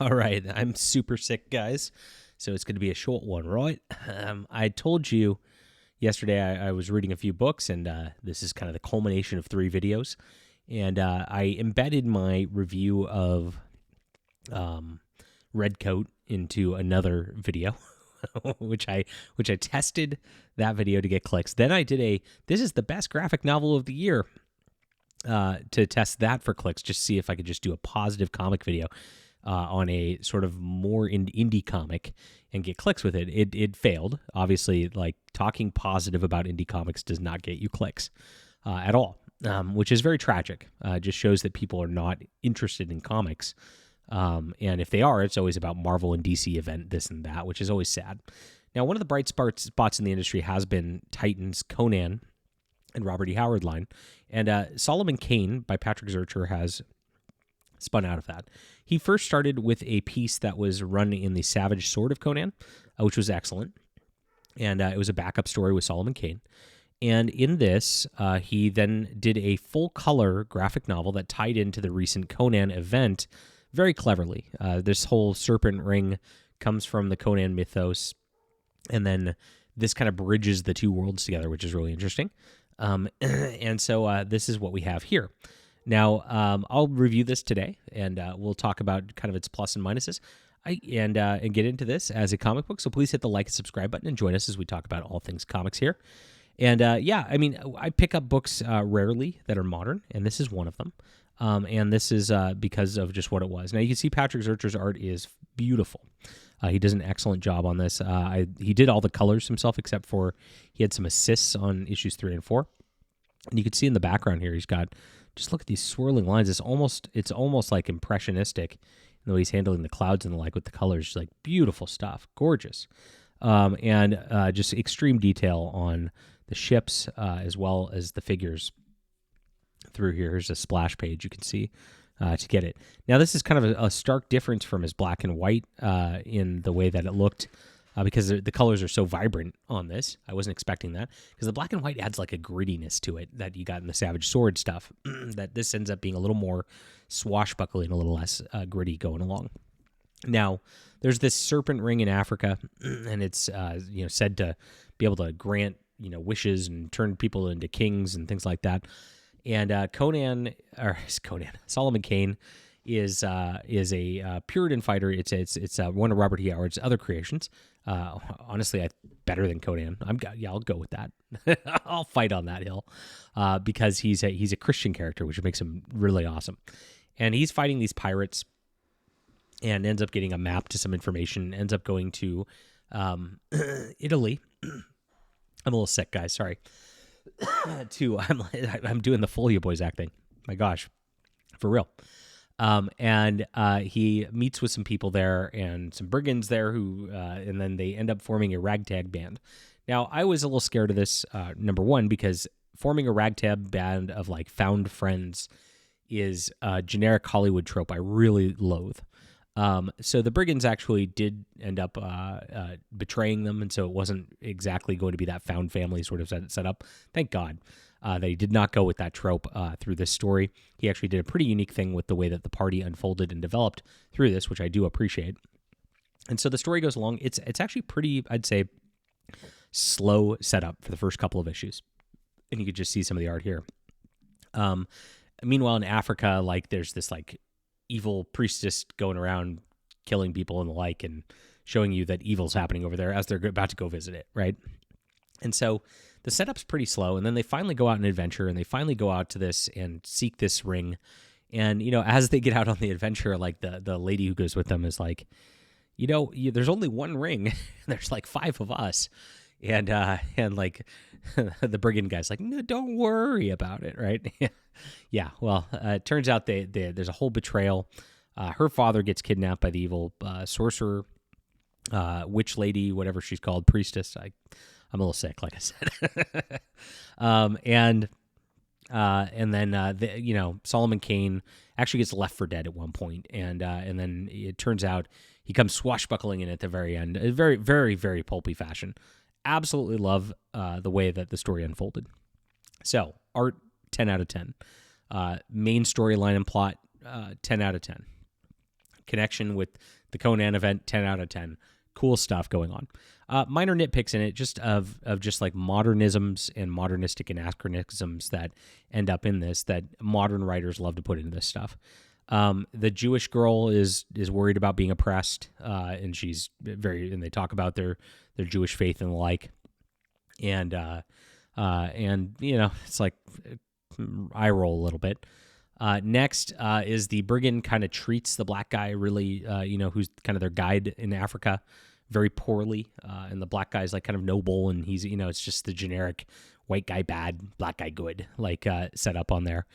All right, I'm super sick, guys, so it's going to be a short one, right? I told you yesterday I was reading a few books, and this is kind of the culmination of 3 videos. And I embedded my review of Red Coat into another video, which I tested that video to get clicks. Then I did this is the best graphic novel of the year to test that for clicks, just see if I could just do a positive comic video on a sort of more indie comic and get clicks with it. It failed. Obviously, like talking positive about indie comics does not get you clicks at all, which is very tragic. Just shows that people are not interested in comics. And if they are, it's always about Marvel and DC event, this and that, which is always sad. Now, one of the bright spots in the industry has been Titans, Conan, and Robert E. Howard line. And Solomon Kane by Patrick Zircher has spun out of that. He first started with a piece that was run in the Savage Sword of Conan, which was excellent. And it was a backup story with Solomon Kane. And in this, he then did a full-color graphic novel that tied into the recent Conan event very cleverly. This whole Serpent Ring comes from the Conan mythos, and then this kind of bridges the two worlds together, which is really interesting. And so this is what we have here. Now, I'll review this today, and we'll talk about kind of its plus and minuses, and get into this as a comic book. So please hit the like and subscribe button and join us as we talk about all things comics here. And yeah, I mean, I pick up books rarely that are modern, and this is one of them. And this is because of just what it was. Now, you can see Patrick Zircher's art is beautiful. He does an excellent job on this. He did all the colors himself, except for he had some assists on issues 3 and 4. And you can see in the background here, he's got, just look at these swirling lines. It's almost like impressionistic in the way he's handling the clouds and the like with the colors. Just like beautiful stuff, gorgeous, and just extreme detail on the ships as well as the figures through here. Here's a splash page you can see to get it. Now, this is kind of a stark difference from his black and white in the way that it looked. Because the colors are so vibrant on this. I wasn't expecting that. Because the black and white adds like a grittiness to it that you got in the Savage Sword stuff. That this ends up being a little more swashbuckling, a little less gritty going along. Now, there's this serpent ring in Africa, and it's said to be able to grant wishes and turn people into kings and things like that. And Solomon Kane is a Puritan fighter. It's one of Robert E. Howard's other creations. Honestly, better than Conan. I'll go with that. I'll fight on that hill because he's a Christian character, which makes him really awesome. And he's fighting these pirates, and ends up getting a map to some information. Ends up going to Italy. I'm a little sick, guys. Sorry. I'm doing the Folio Boys acting. My gosh, for real. And he meets with some people there and some brigands there who, and then they end up forming a ragtag band. Now, I was a little scared of this, number one, because forming a ragtag band of like found friends is a generic Hollywood trope I really loathe. So the brigands actually did end up betraying them, and so it wasn't exactly going to be that found family sort of set up. Thank God. That he did not go with that trope through this story. He actually did a pretty unique thing with the way that the party unfolded and developed through this, which I do appreciate. And so the story goes along. It's actually pretty, I'd say, slow setup for the first couple of issues. And you could just see some of the art here. Meanwhile, in Africa, like there's this like evil priestess going around killing people and the like, and showing you that evil's happening over there as they're about to go visit it, right? And so the setup's pretty slow, and then they finally go out on an adventure, and they finally go out to this and seek this ring. And, as they get out on the adventure, like the lady who goes with them is like, there's only one ring. There's like 5 of us. And like the brigand guy's like, no, don't worry about it, right? Yeah, well, it turns out there's a whole betrayal. Her father gets kidnapped by the evil sorcerer, witch lady, whatever she's called, priestess. I'm a little sick, like I said. And then Solomon Kane actually gets left for dead at one point, and then it turns out he comes swashbuckling in at the very end, a very, very, very pulpy fashion. Absolutely love the way that the story unfolded. So art, 10 out of 10. Main storyline and plot, 10 out of 10. connection with the Conan event, 10 out of 10. Cool stuff going on. Minor nitpicks in it, just of just like modernisms and modernistic anachronisms that end up in this, that modern writers love to put into this stuff. The Jewish girl is worried about being oppressed, and she's and they talk about their Jewish faith and the like, and it's like eye roll a little bit. Next is the brigand kind of treats the black guy really, who's kind of their guide in Africa, very poorly. And the black guy's like kind of noble, and he's, it's just the generic white guy bad, black guy good, like set up on there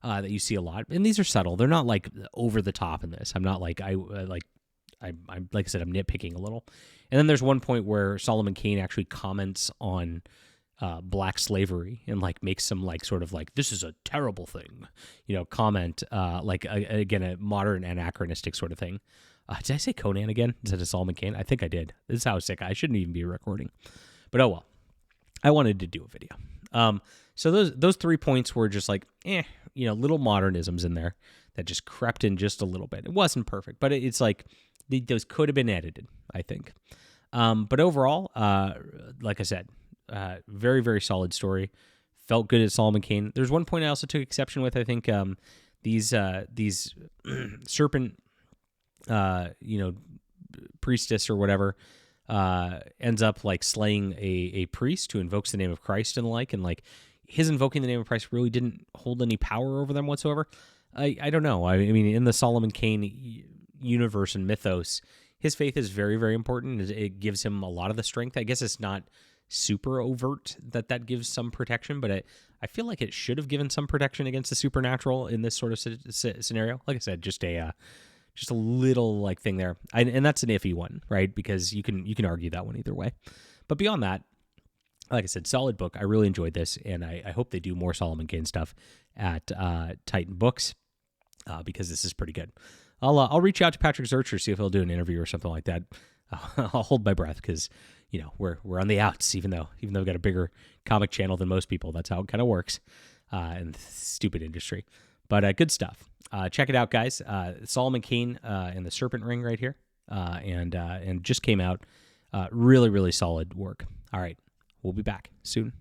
that you see a lot. And these are subtle. They're not like over the top in this. I'm not like, I'm like I said, I'm nitpicking a little. And then there's one point where Solomon Kane actually comments on black slavery and like makes some like sort of like, this is a terrible thing, comment, again, a modern anachronistic sort of thing. Did I say Conan again instead of Solomon Kane? I think I did. This is how sick. I shouldn't even be recording, but oh well. I wanted to do a video. So those 3 points were just like, little modernisms in there that just crept in just a little bit. It wasn't perfect, but it's like those could have been edited, I think. But overall, like I said, very, very solid story. Felt good at Solomon Kane. There's one point I also took exception with. I think these serpent, priestess or whatever, ends up like slaying a priest who invokes the name of Christ and the like, and like his invoking the name of Christ really didn't hold any power over them whatsoever. I don't know. I mean, in the Solomon Kane universe and mythos, his faith is very, very important. It gives him a lot of the strength. I guess it's not super overt that gives some protection, but I feel like it should have given some protection against the supernatural in this sort of scenario. Like I said, just a little like thing there, and that's an iffy one, right? Because you can argue that one either way. But beyond that, like I said, solid book. I really enjoyed this, and I hope they do more Solomon Kane stuff at Titan Books because this is pretty good. I'll reach out to Patrick Zircher, see if he'll do an interview or something like that. I'll hold my breath because we're on the outs, even though we've got a bigger comic channel than most people. That's how it kind of works in the stupid industry. But good stuff. Check it out, guys. Solomon Kane and the Serpent Ring right here, and just came out. Really, really solid work. All right, we'll be back soon.